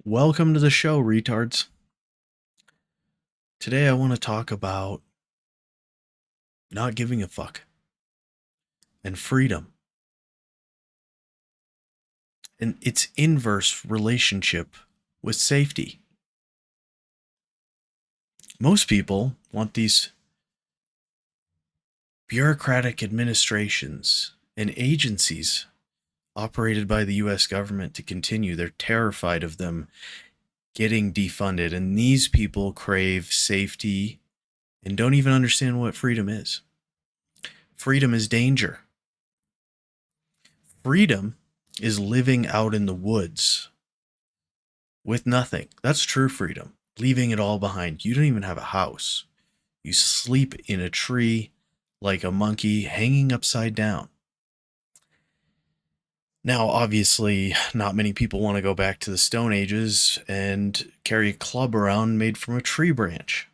Welcome to the show, retards. Today I want to talk about not giving a fuck and freedom and its inverse relationship with safety. Most people want these bureaucratic administrations and agencies operated by the US government to continue. They're terrified of them getting defunded, and these people crave safety and don't even understand what freedom is. Freedom is danger. Freedom is living out in the woods with nothing. That's true freedom. Leaving it all behind. You don't even have a house. You sleep in a tree like a monkey hanging upside down. Now, obviously, not many people want to go back to the Stone Ages and carry a club around made from a tree branch.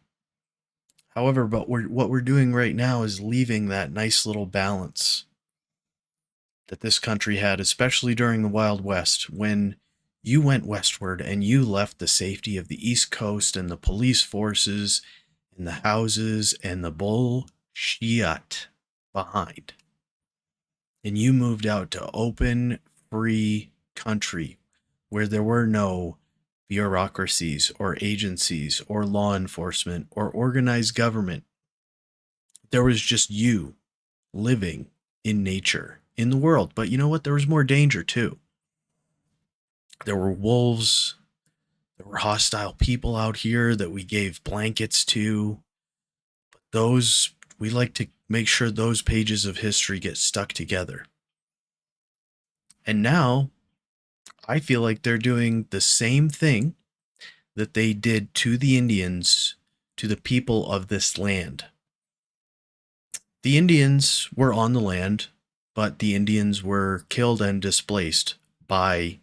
However, what we're doing right now is leaving that nice little balance that this country had, especially during the Wild West, when you went westward and you left the safety of the East Coast and the police forces and the houses and the bullshit behind. And you moved out to open, free country where there were no bureaucracies or agencies or law enforcement or organized government. There was just you living in nature, in the world. But you know what? There was more danger too. There were wolves. There were hostile people out here that we gave blankets to. But those, we like to make sure those pages of history get stuck together. And now I feel like they're doing the same thing that they did to the Indians, to the people of this land. The Indians were on the land, but the Indians were killed and displaced by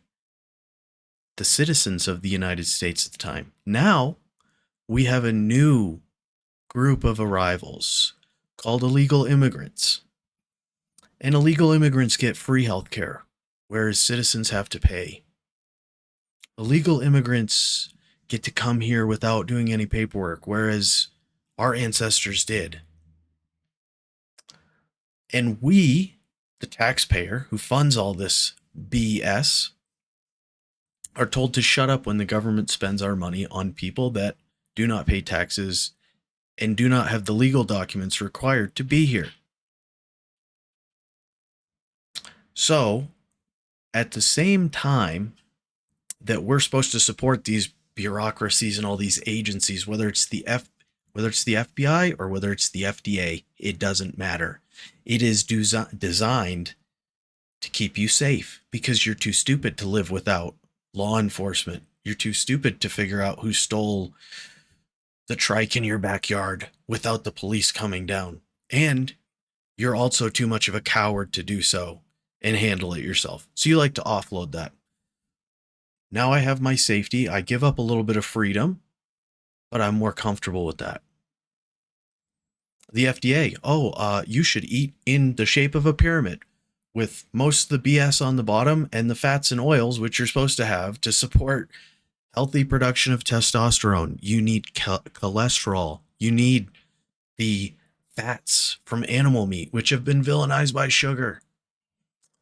the citizens of the United States at the time. Now we have a new group of arrivals called illegal immigrants. And illegal immigrants get free health care, whereas citizens have to pay. Illegal immigrants get to come here without doing any paperwork, whereas our ancestors did. And we, the taxpayer who funds all this BS, are told to shut up when the government spends our money on people that do not pay taxes and do not have the legal documents required to be here. So, at the same time that we're supposed to support these bureaucracies and all these agencies, whether it's the FBI or whether it's the FDA, it doesn't matter. It is designed to keep you safe because you're too stupid to live without law enforcement. You're too stupid to figure out who stole the trike in your backyard without the police coming down. And you're also too much of a coward to do so and handle it yourself. So you like to offload that. Now I have my safety. I give up a little bit of freedom, but I'm more comfortable with that. The FDA, you should eat in the shape of a pyramid with most of the BS on the bottom and the fats and oils, which you're supposed to have to support healthy production of testosterone. You need cholesterol. You need the fats from animal meat, which have been villainized by sugar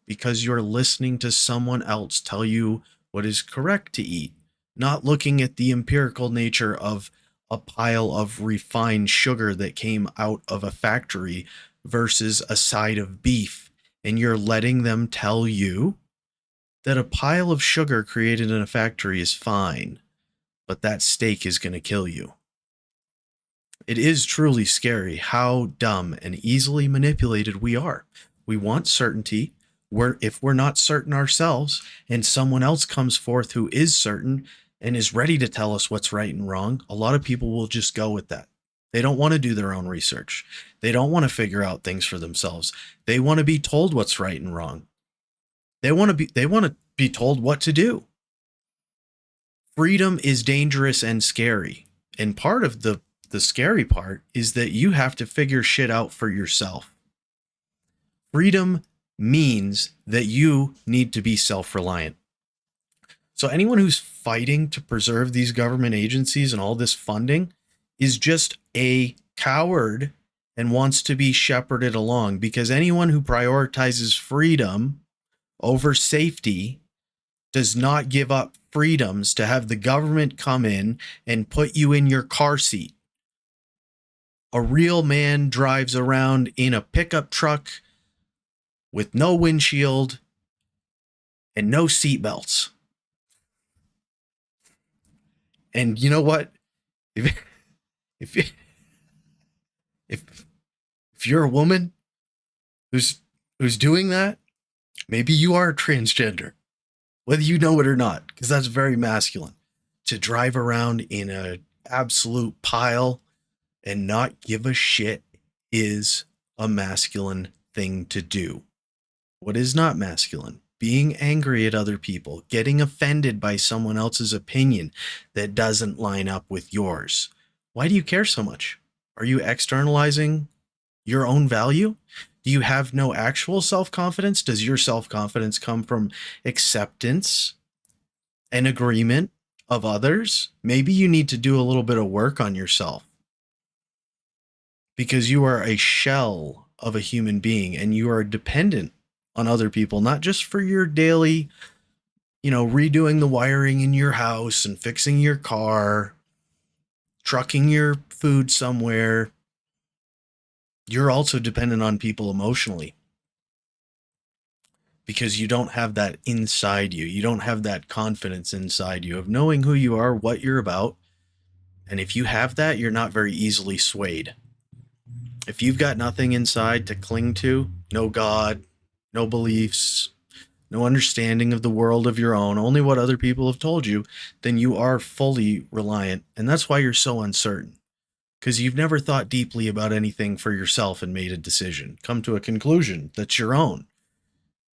because you're listening to someone else tell you what is correct to eat, not looking at the empirical nature of a pile of refined sugar that came out of a factory versus a side of beef. And you're letting them tell you that a pile of sugar created in a factory is fine, but that steak is going to kill you. It is truly scary how dumb and easily manipulated we are. We want certainty. If we're not certain ourselves and someone else comes forth who is certain and is ready to tell us what's right and wrong, a lot of people will just go with that. They don't want to do their own research. They don't want to figure out things for themselves. They want to be told what's right and wrong. They want to be told what to do. Freedom is dangerous and scary. And part of the scary part is that you have to figure shit out for yourself. Freedom means that you need to be self-reliant. So anyone who's fighting to preserve these government agencies and all this funding is just a coward and wants to be shepherded along, because anyone who prioritizes freedom over safety does not give up freedoms to have the government come in and put you in your car seat. A real man drives around in a pickup truck with no windshield and no seatbelts. And you know what? If if if you're a woman who's doing that, maybe you are transgender, whether you know it or not, because that's very masculine to drive around in a absolute pile and not give a shit is a masculine thing to do. What is not masculine? Being angry at other people, getting offended by someone else's opinion that doesn't line up with yours. Why do you care so much? Are you externalizing your own value? Do you have no actual self-confidence? Does your self-confidence come from acceptance and agreement of others? Maybe you need to do a little bit of work on yourself, because you are a shell of a human being and you are dependent on other people, not just for your daily, redoing the wiring in your house and fixing your car, trucking your food somewhere. You're also dependent on people emotionally, because you don't have that inside you. You don't have that confidence inside you of knowing who you are, what you're about. And if you have that, you're not very easily swayed. If you've got nothing inside to cling to, no God, no beliefs, no understanding of the world of your own, only what other people have told you, then you are fully reliant. And that's why you're so uncertain, because you've never thought deeply about anything for yourself and made a decision, come to a conclusion that's your own.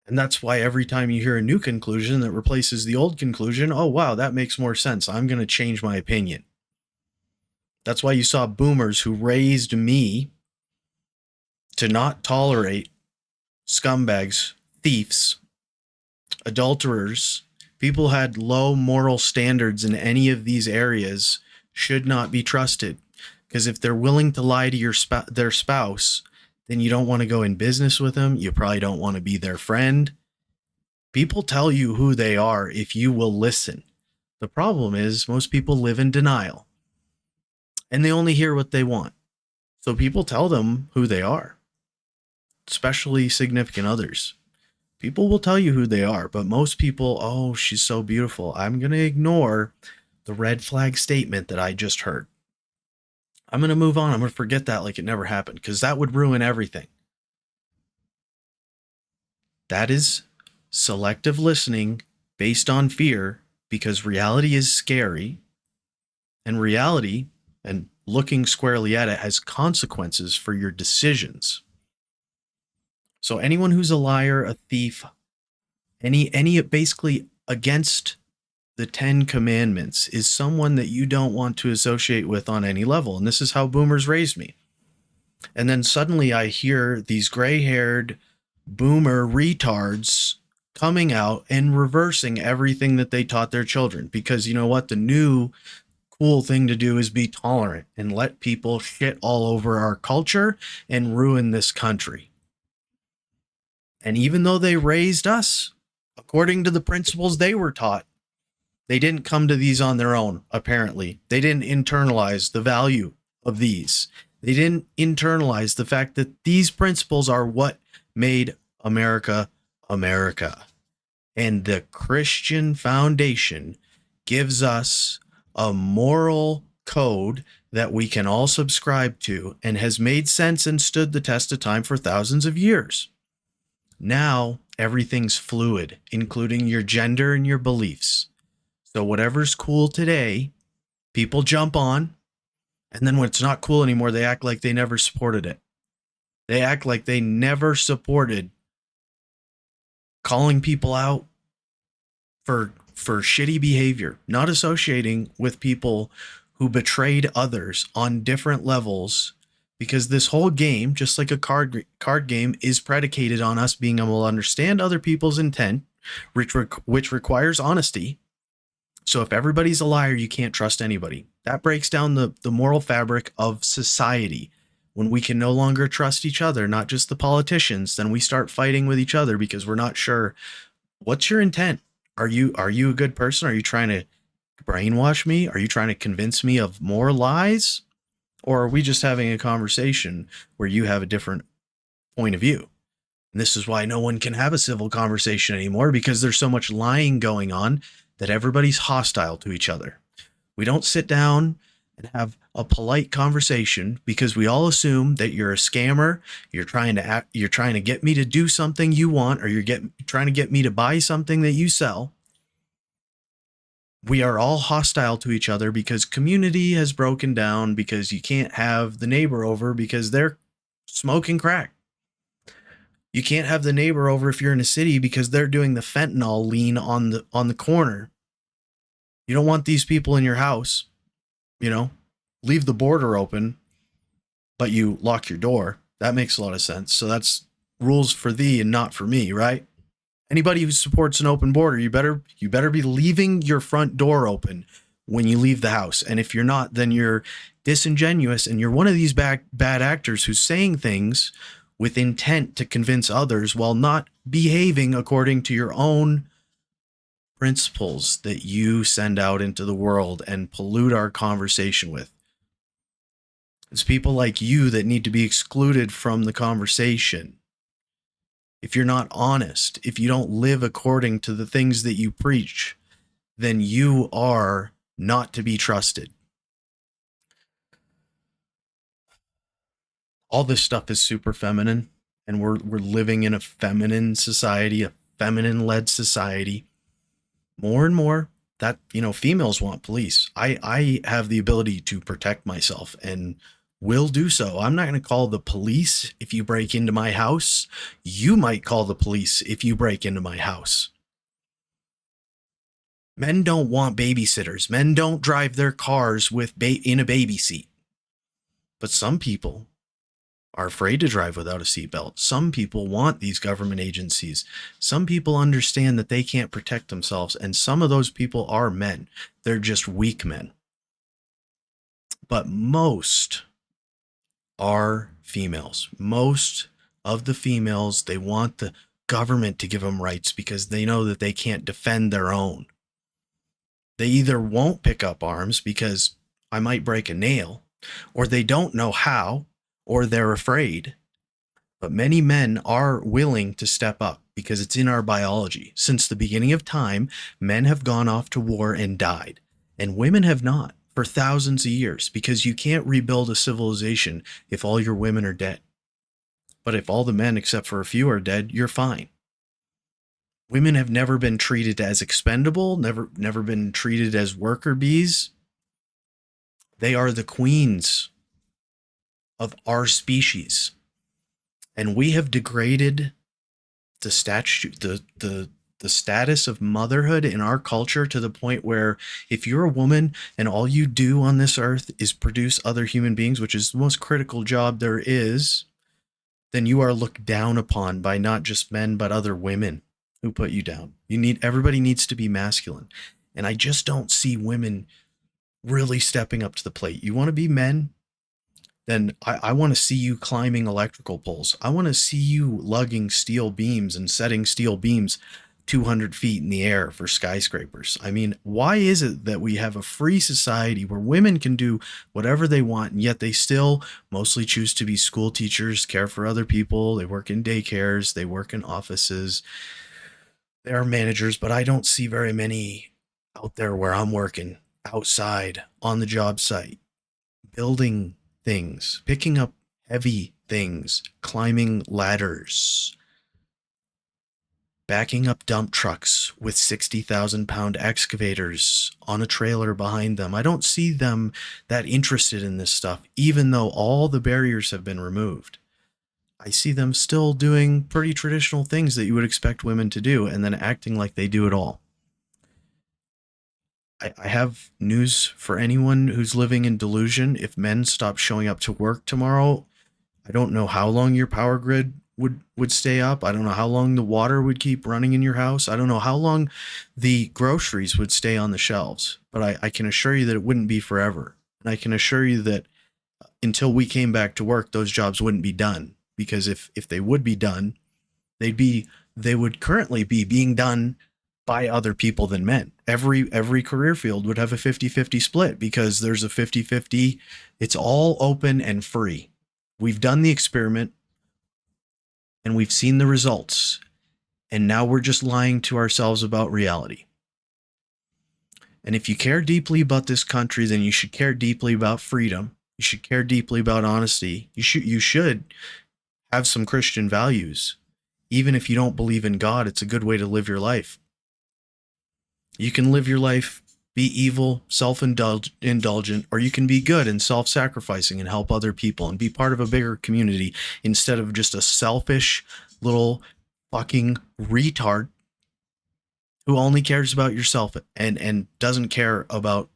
And that's why every time you hear a new conclusion that replaces the old conclusion, oh, wow, that makes more sense. I'm going to change my opinion. That's why you saw boomers who raised me to not tolerate scumbags, thieves, adulterers, people who had low moral standards in any of these areas should not be trusted. Because if they're willing to lie to their spouse, then you don't want to go in business with them. You probably don't want to be their friend. People tell you who they are if you will listen. The problem is most people live in denial and they only hear what they want. So people tell them who they are, especially significant others. People will tell you who they are, but most people, oh, she's so beautiful, I'm going to ignore the red flag statement that I just heard. I'm going to move on. I'm going to forget that like it never happened, because that would ruin everything. That is selective listening based on fear, because reality is scary, and reality and looking squarely at it has consequences for your decisions. So anyone who's a liar, a thief, any basically against the 10 commandments is someone that you don't want to associate with on any level. And this is how boomers raised me. And then suddenly I hear these gray-haired boomer retards coming out and reversing everything that they taught their children. Because you know what? The new cool thing to do is be tolerant and let people shit all over our culture and ruin this country. And even though they raised us according to the principles they were taught, they didn't come to these on their own, apparently. They didn't internalize the value of these. They didn't internalize the fact that these principles are what made America America. And the Christian foundation gives us a moral code that we can all subscribe to and has made sense and stood the test of time for thousands of years. Now, everything's fluid, including your gender and your beliefs. So whatever's cool today, people jump on, and then when it's not cool anymore, they act like they never supported it. They act like they never supported calling people out for shitty behavior, not associating with people who betrayed others on different levels, because this whole game, just like a card game, is predicated on us being able to understand other people's intent, which requires honesty. So if everybody's a liar, you can't trust anybody. That breaks down the moral fabric of society. When we can no longer trust each other, not just the politicians, then we start fighting with each other because we're not sure what's your intent. Are you a good person? Are you trying to brainwash me? Are you trying to convince me of more lies? Or are we just having a conversation where you have a different point of view? And this is why no one can have a civil conversation anymore, because there's so much lying going on that everybody's hostile to each other. We don't sit down and have a polite conversation because we all assume that you're a scammer, you're trying to get me to do something you want, or trying to get me to buy something that you sell. We are all hostile to each other because community has broken down, because you can't have the neighbor over because they're smoking crack. You can't have the neighbor over if you're in a city because they're doing the fentanyl lean on the corner. You don't want these people in your house, you know? Leave the border open, but you lock your door. That makes a lot of sense. So that's rules for thee and not for me, right? Anybody who supports an open border, you better be leaving your front door open when you leave the house. And if you're not, then you're disingenuous and you're one of these bad actors who's saying things with intent to convince others while not behaving according to your own principles that you send out into the world and pollute our conversation with. It's people like you that need to be excluded from the conversation. If you're not honest, if you don't live according to the things that you preach, then you are not to be trusted. All this stuff is super feminine, and we're living in a feminine society, a feminine-led society. More and more that, females want police. I have the ability to protect myself and will do so. I'm not going to call the police if you break into my house. You might call the police if you break into my house. Men don't want babysitters. Men don't drive their cars in a baby seat. But some people are afraid to drive without a seatbelt. Some people want these government agencies. Some people understand that they can't protect themselves. And some of those people are men. They're just weak men. But most are females. Most of the females, they want the government to give them rights because they know that they can't defend their own. They either won't pick up arms because I might break a nail, or they don't know how, or they're afraid. But many men are willing to step up because it's in our biology. Since the beginning of time, men have gone off to war and died, and women have not for thousands of years, because you can't rebuild a civilization if all your women are dead. But if all the men except for a few are dead, you're fine. Women have never been treated as expendable, never been treated as worker bees. They are the queens of our species. And we have degraded the status of motherhood in our culture to the point where if you're a woman and all you do on this earth is produce other human beings, which is the most critical job there is, then you are looked down upon by not just men, but other women who put you down. Everybody needs to be masculine. And I just don't see women really stepping up to the plate. You want to be men? Then I want to see you climbing electrical poles. I want to see you lugging steel beams and setting steel beams 200 feet in the air for skyscrapers. I mean, why is it that we have a free society where women can do whatever they want, and yet they still mostly choose to be school teachers, care for other people, they work in daycares, they work in offices, they are managers, but I don't see very many out there where I'm working, outside, on the job site, building things, picking up heavy things, climbing ladders, backing up dump trucks with 60,000-pound excavators on a trailer behind them. I don't see them that interested in this stuff, even though all the barriers have been removed. I see them still doing pretty traditional things that you would expect women to do, and then acting like they do it all. I have news for anyone who's living in delusion. If men stop showing up to work tomorrow, I don't know how long your power grid would stay up. I don't know how long the water would keep running in your house. I don't know how long the groceries would stay on the shelves, but I can assure you that it wouldn't be forever. And I can assure you that until we came back to work, those jobs wouldn't be done, because if they would be done, they would currently be being done by other people than men. Every career field would have a 50-50 split, because there's a 50-50. It's all open and free. We've done the experiment and we've seen the results. And now we're just lying to ourselves about reality. And if you care deeply about this country, then you should care deeply about freedom. You should care deeply about honesty. You should have some Christian values. Even if you don't believe in God, it's a good way to live your life. You can live your life, be evil, self-indulgent, or you can be good and self-sacrificing and help other people and be part of a bigger community instead of just a selfish little fucking retard who only cares about yourself and doesn't care about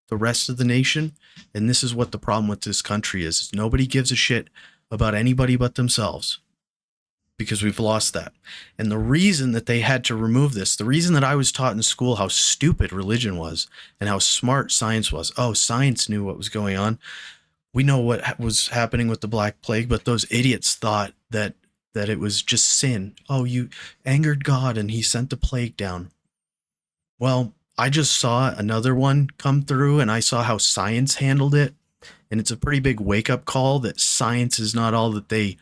the rest of the nation. And this is what the problem with this country is. Nobody gives a shit about anybody but themselves, because we've lost that. And the reason that they had to remove this, the reason that I was taught in school how stupid religion was and how smart science was. Oh, science knew what was going on. We know what was happening with the Black Plague, but those idiots thought that it was just sin. Oh, you angered God and he sent the plague down. Well, I just saw another one come through and I saw how science handled it. And it's a pretty big wake-up call that science is not all that they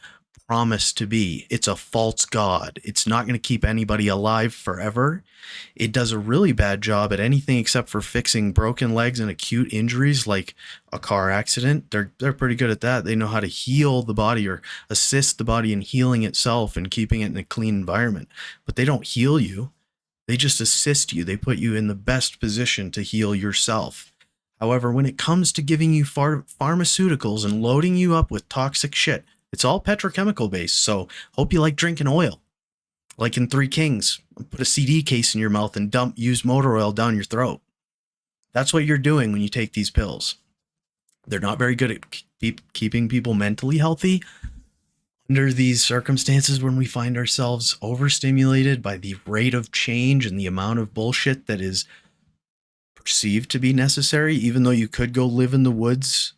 promise to be. It's a false god. It's not going to keep anybody alive forever. It does a really bad job at anything except for fixing broken legs and acute injuries like a car accident. They're pretty good at that. They know how to heal the body or assist the body in healing itself and keeping it in a clean environment. But they don't heal you. They just assist you. They put you in the best position to heal yourself. However, when it comes to giving you pharmaceuticals and loading you up with toxic shit, it's all petrochemical based. So hope you like drinking oil. Like in Three Kings, put a CD case in your mouth and dump used motor oil down your throat. That's what you're doing when you take these pills. They're not very good at keeping people mentally healthy under these circumstances when we find ourselves overstimulated by the rate of change and the amount of bullshit that is perceived to be necessary, even though you could go live in the woods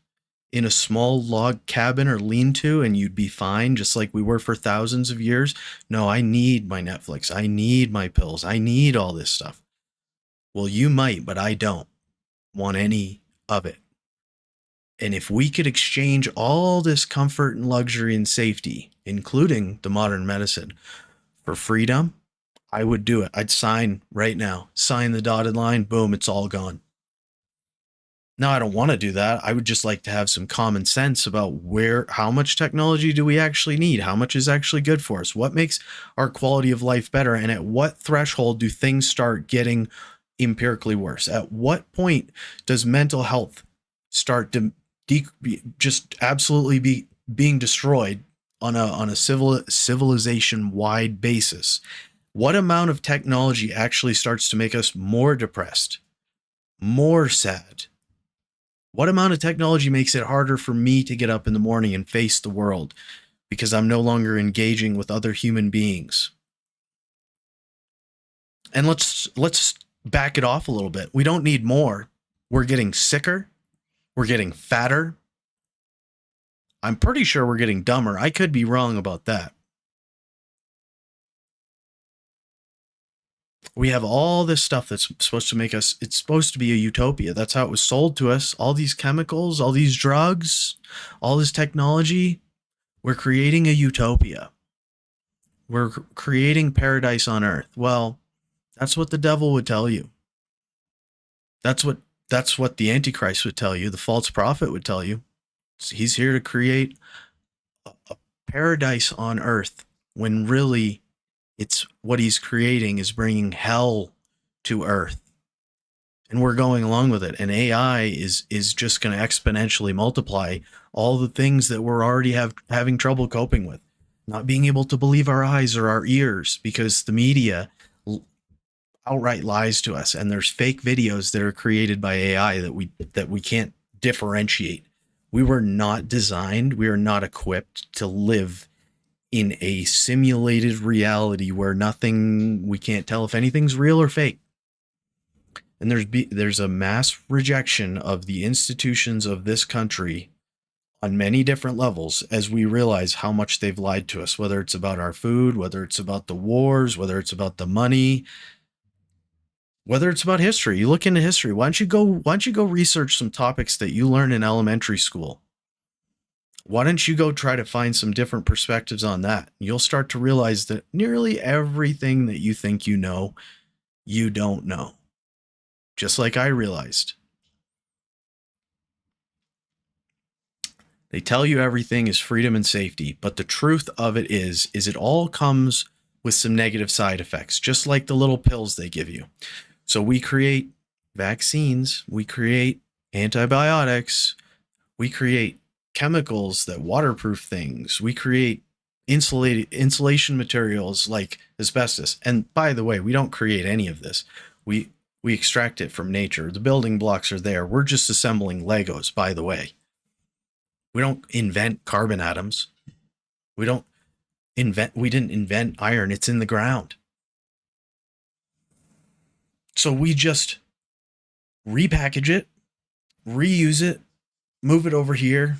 in a small log cabin or lean-to and you'd be fine, just like we were for thousands of years. No, I need my Netflix. I need my pills. I need all this stuff. Well, you might, but I don't want any of it. And if we could exchange all this comfort and luxury and safety, including the modern medicine, for freedom, I would do it. I'd sign right now. Sign the dotted line. Boom, it's all gone. Now, I don't want to do that. I would just like to have some common sense about how much technology do we actually need? How much is actually good for us? What makes our quality of life better? And at what threshold do things start getting empirically worse? At what point does mental health start to just absolutely be being destroyed on a civilization wide basis? What amount of technology actually starts to make us more depressed, more sad? What amount of technology makes it harder for me to get up in the morning and face the world because I'm no longer engaging with other human beings? And let's back it off a little bit. We don't need more. We're getting sicker. We're getting fatter. I'm pretty sure we're getting dumber. I could be wrong about that. We have all this stuff that's supposed to make us, it's supposed to be a utopia. That's how it was sold to us. All these chemicals, all these drugs, all this technology. We're creating a utopia. We're creating paradise on earth. Well, that's what the devil would tell you. That's what the Antichrist would tell you. The false prophet would tell you. He's here to create a paradise on earth, when really it's what he's creating is bringing hell to earth. And we're going along with it. And AI is just going to exponentially multiply all the things that we're already having trouble coping with. Not being able to believe our eyes or our ears because the media outright lies to us. And there's fake videos that are created by AI that we can't differentiate. We were not designed, we are not equipped to live in a simulated reality where we can't tell if anything's real or fake. And there's a mass rejection of the institutions of this country on many different levels as we realize how much they've lied to us, whether it's about our food, whether it's about the wars, whether it's about the money, whether it's about history. You look into history. Why don't you go research some topics that you learn in elementary school? Why don't you go try to find some different perspectives on that? You'll start to realize that nearly everything that you think you know, you don't know. Just like I realized. They tell you everything is freedom and safety, but the truth of it is it all comes with some negative side effects, just like the little pills they give you. So we create vaccines, we create antibiotics, we create chemicals that waterproof things, we create insulation materials like asbestos. And by the way, we don't create any of this. We extract it from nature. The building blocks are there. We're just assembling Legos, by the way. We don't invent carbon atoms. We didn't invent iron. It's in the ground. So we just repackage it, reuse it, move it over here.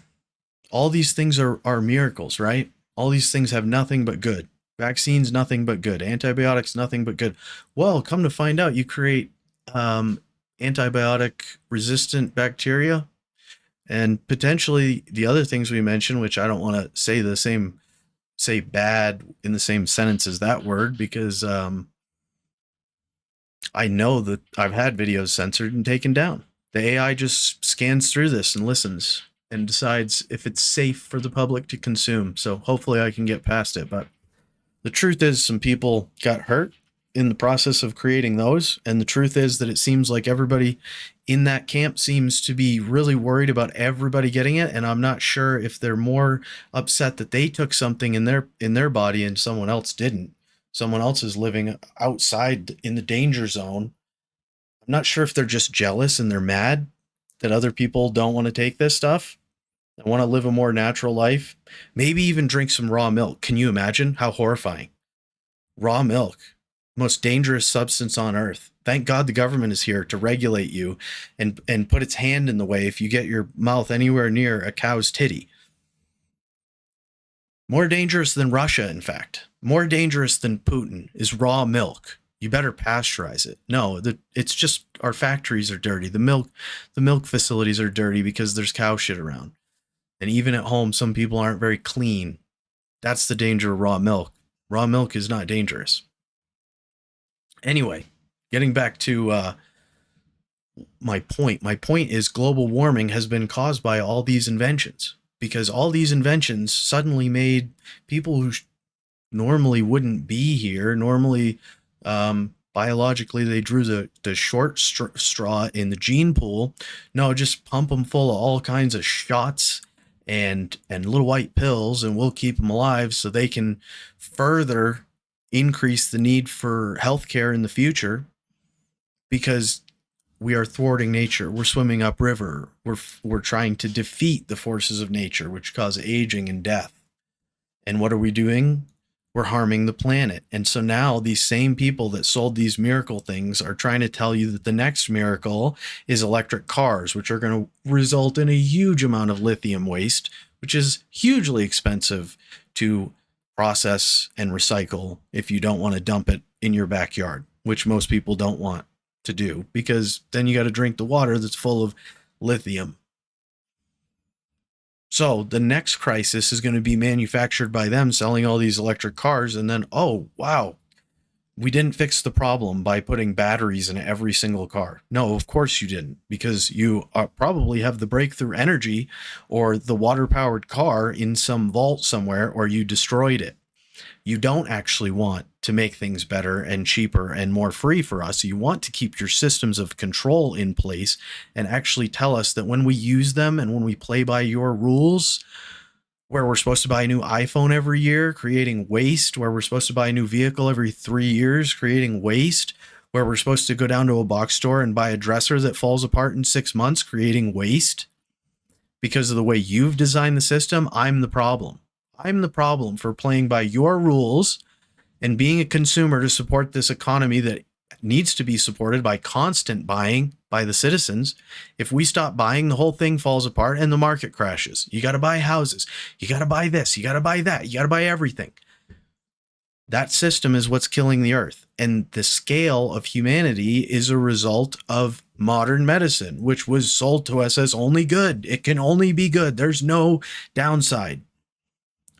All these things are miracles, right? All these things have nothing but good. Vaccines, nothing but good. Antibiotics, nothing but good. Well, come to find out, you create antibiotic resistant bacteria, and potentially the other things we mentioned, which I don't want to say bad in the same sentence as that word, because I know that I've had videos censored and taken down. The AI just scans through this and listens and decides if it's safe for the public to consume. So hopefully I can get past it. But the truth is some people got hurt in the process of creating those. And the truth is that it seems like everybody in that camp seems to be really worried about everybody getting it. And I'm not sure if they're more upset that they took something in their body and someone else didn't. Someone else is living outside in the danger zone. I'm not sure if they're just jealous and they're mad that other people don't want to take this stuff and want to live a more natural life. Maybe even drink some raw milk. Can you imagine how horrifying? Raw milk, most dangerous substance on earth. Thank God the government is here to regulate you and put its hand in the way if you get your mouth anywhere near a cow's titty. More dangerous than Russia, in fact. More dangerous than Putin is raw milk. You better pasteurize it. No, it's just our factories are dirty. The milk facilities are dirty because there's cow shit around. And even at home, some people aren't very clean. That's the danger of raw milk. Raw milk is not dangerous. Anyway, getting back to my point. My point is global warming has been caused by all these inventions, because all these inventions suddenly made people who normally wouldn't be here, normally biologically they drew the short straw in the gene pool. No, just pump them full of all kinds of shots and little white pills, and we'll keep them alive so they can further increase the need for healthcare in the future, because we are thwarting nature. We're swimming upriver. We're trying to defeat the forces of nature, which cause aging and death. And what are we doing? We're harming the planet. And so now these same people that sold these miracle things are trying to tell you that the next miracle is electric cars, which are going to result in a huge amount of lithium waste, which is hugely expensive to process and recycle if you don't want to dump it in your backyard, which most people don't want to do, because then you got to drink the water that's full of lithium. So the next crisis is going to be manufactured by them selling all these electric cars. And then, oh, wow, we didn't fix the problem by putting batteries in every single car. No, of course you didn't, because you probably have the breakthrough energy or the water powered car in some vault somewhere, or you destroyed it. You don't actually want to make things better and cheaper and more free for us. You want to keep your systems of control in place and actually tell us that when we use them and when we play by your rules, where we're supposed to buy a new iPhone every year, creating waste, where we're supposed to buy a new vehicle every 3 years, creating waste, where we're supposed to go down to a box store and buy a dresser that falls apart in 6 months, creating waste, because of the way you've designed the system, I'm the problem. I'm the problem for playing by your rules and being a consumer to support this economy that needs to be supported by constant buying by the citizens. If we stop buying, the whole thing falls apart and the market crashes. You got to buy houses. You got to buy this. You got to buy that. You got to buy everything. That system is what's killing the earth. And the scale of humanity is a result of modern medicine, which was sold to us as only good. It can only be good. There's no downside.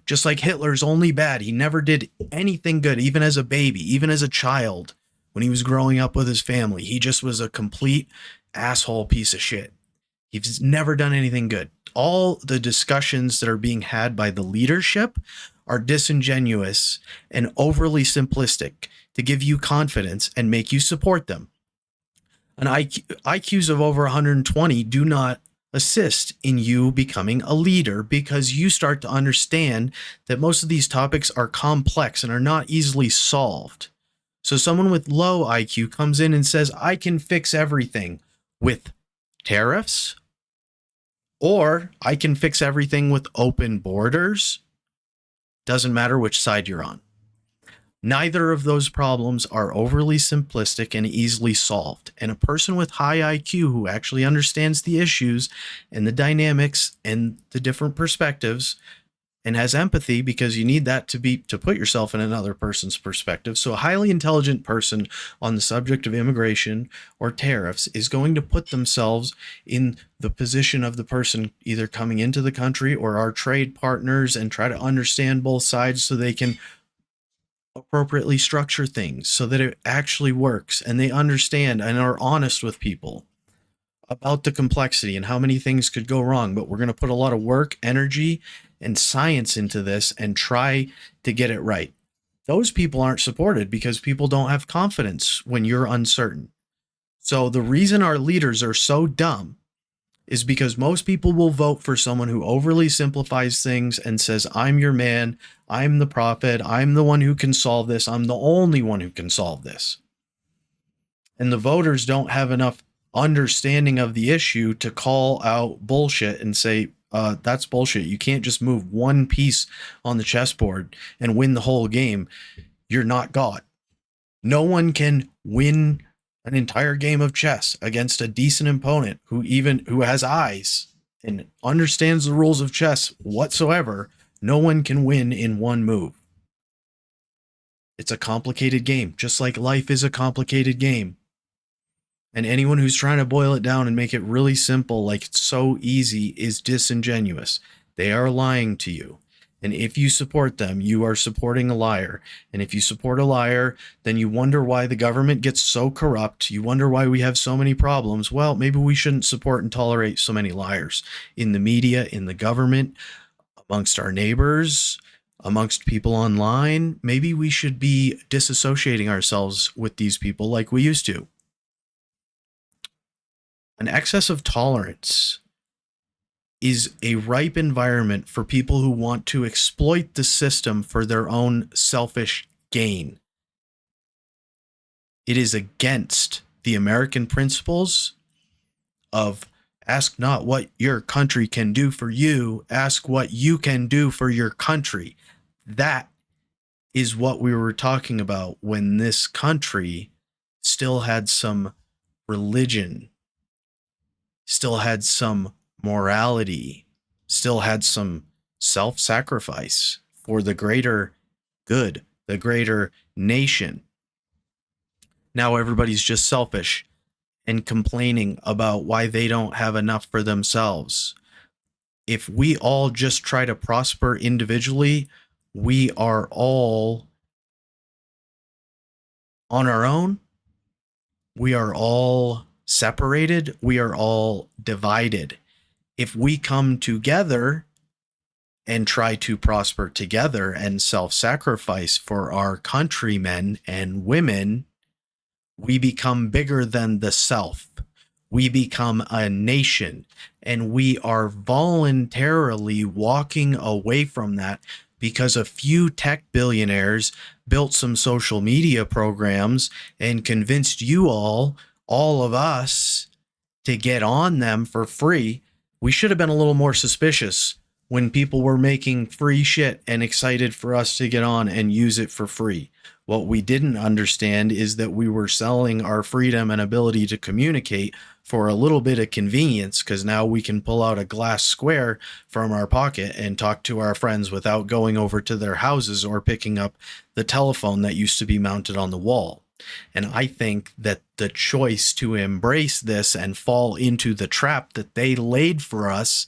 Just like Hitler's only bad. He never did anything good, even as a baby, even as a child, when he was growing up with his family. He just was a complete asshole piece of shit. He's never done anything good. All the discussions that are being had by the leadership are disingenuous and overly simplistic to give you confidence and make you support them. An IQs of over 120 do not assist in you becoming a leader, because you start to understand that most of these topics are complex and are not easily solved. So someone with low IQ comes in and says, I can fix everything with tariffs, or I can fix everything with open borders. Doesn't matter which side you're on. Neither of those problems are overly simplistic and easily solved. And a person with high IQ who actually understands the issues and the dynamics and the different perspectives and has empathy, because you need that to put yourself in another person's perspective. So a highly intelligent person on the subject of immigration or tariffs is going to put themselves in the position of the person either coming into the country or our trade partners and try to understand both sides so they can appropriately structure things so that it actually works and they understand and are honest with people about the complexity and how many things could go wrong. But we're going to put a lot of work, energy, and science into this and try to get it right. Those people aren't supported because people don't have confidence when you're uncertain. So the reason our leaders are so dumb is because most people will vote for someone who overly simplifies things and says, I'm your man, I'm the prophet, I'm the one who can solve this, I'm the only one who can solve this. And the voters don't have enough understanding of the issue to call out bullshit and say, that's bullshit. You can't just move one piece on the chessboard and win the whole game. You're not God. No one can win an entire game of chess against a decent opponent who has eyes and understands the rules of chess whatsoever. No one can win in one move. It's a complicated game, just like life is a complicated game. And anyone who's trying to boil it down and make it really simple, like it's so easy, is disingenuous. They are lying to you. And if you support them, you are supporting a liar. And if you support a liar, then you wonder why the government gets so corrupt. You wonder why we have so many problems. Well, maybe we shouldn't support and tolerate so many liars in the media, in the government, amongst our neighbors, amongst people online. Maybe we should be disassociating ourselves with these people like we used to. An excess of tolerance is a ripe environment for people who want to exploit the system for their own selfish gain. It is against the American principles of ask not what your country can do for you, ask what you can do for your country. That is what we were talking about when this country still had some religion, still had some morality, still had some self-sacrifice for the greater good, the greater nation. Now everybody's just selfish and complaining about why they don't have enough for themselves. If we all just try to prosper individually, we are all on our own. We are all separated. We are all divided. If we come together and try to prosper together and self-sacrifice for our countrymen and women, we become bigger than the self. We become a nation, and we are voluntarily walking away from that because a few tech billionaires built some social media programs and convinced you all of us, to get on them for free. We should have been a little more suspicious when people were making free shit and excited for us to get on and use it for free. What we didn't understand is that we were selling our freedom and ability to communicate for a little bit of convenience, because now we can pull out a glass square from our pocket and talk to our friends without going over to their houses or picking up the telephone that used to be mounted on the wall. And I think that the choice to embrace this and fall into the trap that they laid for us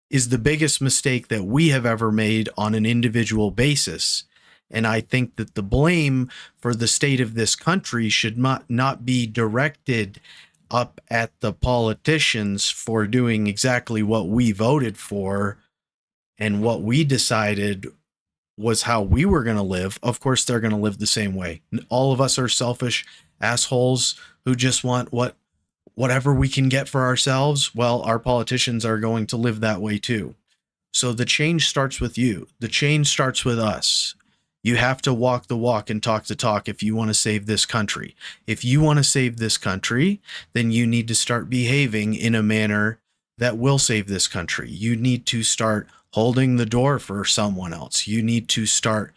is the biggest mistake that we have ever made on an individual basis. And I think that the blame for the state of this country should not be directed up at the politicians for doing exactly what we voted for and what we decided was how we were going to live. Of course, they're going to live the same way. All of us are selfish assholes who just want whatever we can get for ourselves. Well, our politicians are going to live that way too. So the change starts with you. The change starts with us. You have to walk the walk and talk the talk if you want to save this country. If you want to save this country, then you need to start behaving in a manner that will save this country. You need to start holding the door for someone else. You need to start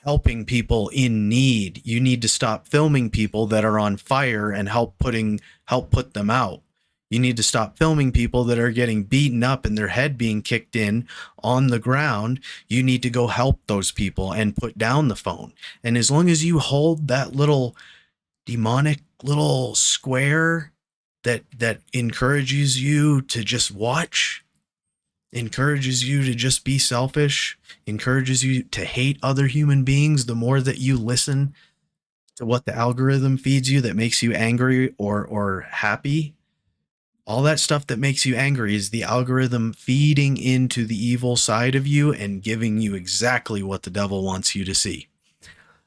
helping people in need. You need to stop filming people that are on fire and help put them out. You need to stop filming people that are getting beaten up and their head being kicked in on the ground. You need to go help those people and put down the phone. And as long as you hold that little demonic little square that encourages you to just watch, encourages you to just be selfish, encourages you to hate other human beings, the more that you listen to what the algorithm feeds you that makes you angry or happy, all that stuff that makes you angry is the algorithm feeding into the evil side of you and giving you exactly what the devil wants you to see.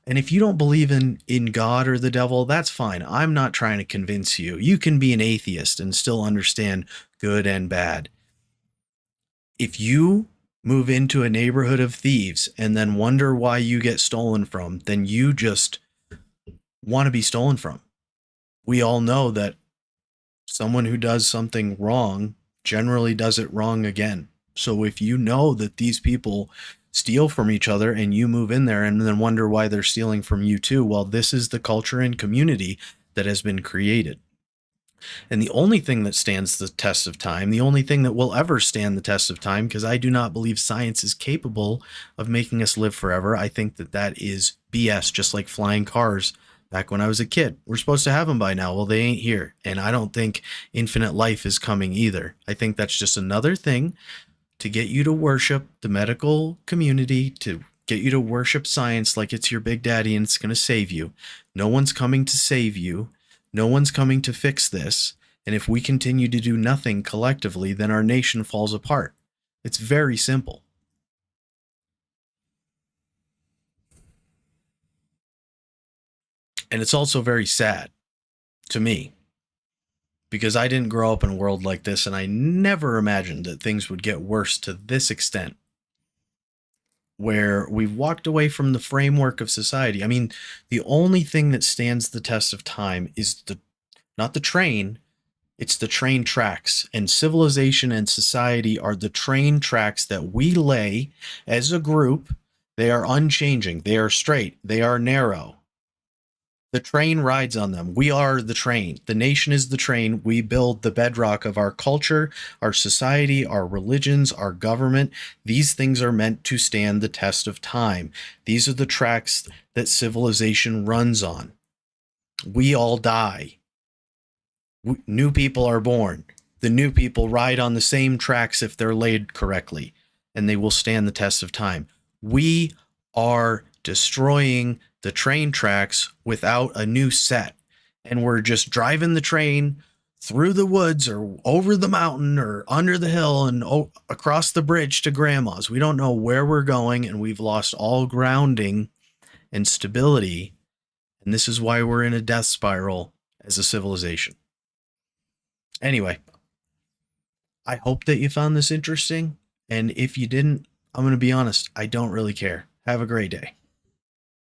And if you don't believe in God or the devil, that's fine. I'm not trying to convince you. You can be an atheist and still understand good and bad. If you move into a neighborhood of thieves and then wonder why you get stolen from, then you just want to be stolen from. We all know that someone who does something wrong generally does it wrong again. So if you know that these people steal from each other and you move in there and then wonder why they're stealing from you too, well, this is the culture and community that has been created. And the only thing that stands the test of time, the only thing that will ever stand the test of time, because I do not believe science is capable of making us live forever. I think that is BS, just like flying cars. Back when I was a kid, we're supposed to have them by now. Well, they ain't here. And I don't think infinite life is coming either. I think that's just another thing to get you to worship the medical community, to get you to worship science like it's your big daddy and it's going to save you. No one's coming to save you. No one's coming to fix this. And if we continue to do nothing collectively, then our nation falls apart. It's very simple. And it's also very sad to me because I didn't grow up in a world like this and I never imagined that things would get worse to this extent, where we've walked away from the framework of society. I mean, the only thing that stands the test of time is not the train, it's the train tracks. And civilization and society are the train tracks that we lay as a group. They are unchanging, they are straight, they are narrow. The train rides on them. We are the train. The nation is the train. We build the bedrock of our culture, our society, our religions, our government. These things are meant to stand the test of time. These are the tracks that civilization runs on. We all die. New people are born. The new people ride on the same tracks if they're laid correctly, and they will stand the test of time. We are destroying the train tracks without a new set, and we're just driving the train through the woods or over the mountain or under the hill and across the bridge to grandma's. We don't know where we're going, and we've lost all grounding and stability, and this is why we're in a death spiral as a civilization. Anyway, I hope that you found this interesting, and if you didn't, I'm going to be honest, I don't really care. Have a great day.